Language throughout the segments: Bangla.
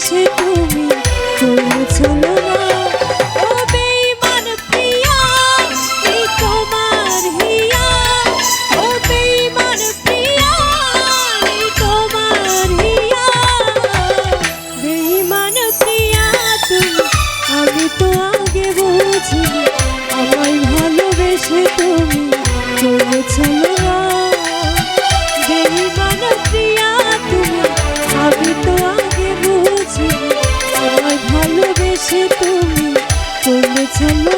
ভালোবেসে তুমি করেছো না। ও বেঈমান প্রিয়া এই তোমার হিয়া, ও বেঈমান প্রিয়া এই তোমার হিয়া। বেঈমান প্রিয়া তুমি, আমি তো আগে বুঝিনি আমায় ভালোবেসে তুমি করেছো না। বেঈমান প্রিয়া তুমি, আমি তো আগে বুঝিনি আমায় ভালোবেসে তুমি করেছো না।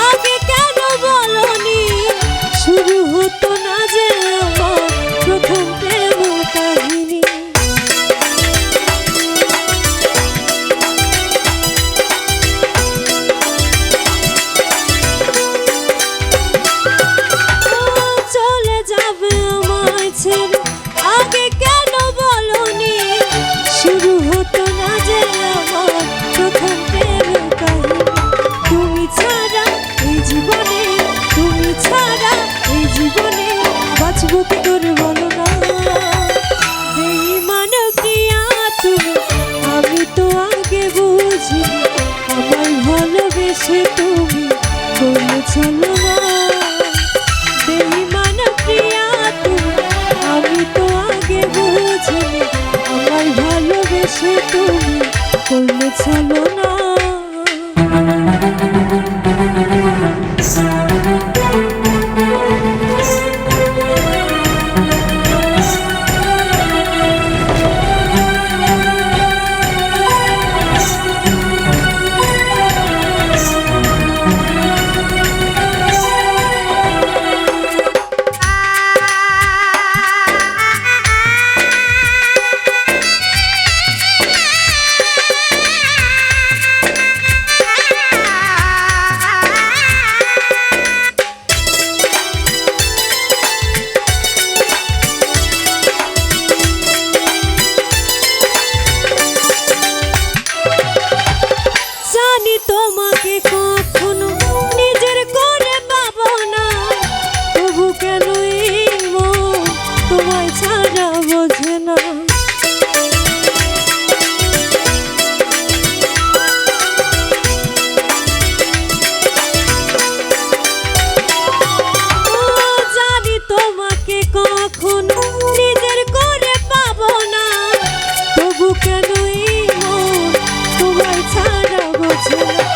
আগে কেন বলনি, শুরু হতো না যে আমার প্রথম প্রেম কাহিনী। চলে যাবে আমায় ছেড়ে, আগে কেন বলনি, শুরু হতো না যে আমার প্রথম প্রেম কাহিনী। তুমি ছাড়া এই জীবনে, তুমি ছাড়া এই জীবনে বাঁচবো কি করে বলো না। বেঈমান প্রিয়া তুমি, আমি তো আগে বুঝিনি আমায় ভালোবেসে তুমি করেছো না। বেঈমান প্রিয়া তুমি, আমি তো আগে বুঝিনি আমায় ভালোবেসে তুমি করেছো না। তোমাকে কখনো নিজের করে পাবো না, তবু কেন এই মন তোমায় ছাড়া বোঝে না। জানি তোমাকে কখনো নিজের করে পাবো না, তবু কেন এই মন তোমায় ছাড়া বোঝে না।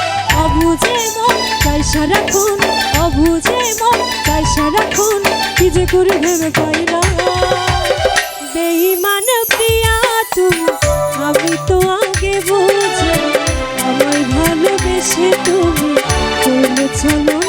অবুঝে মন তাই সারাক্ষণ, অবুঝে মন তাই সারাক্ষণ কি যে করে ভেবে পাই না। বেঈমান প্রিয়া তুমি, আমি তো আগে বুঝি আমায় ভালোবেসে তুমি করেছো না।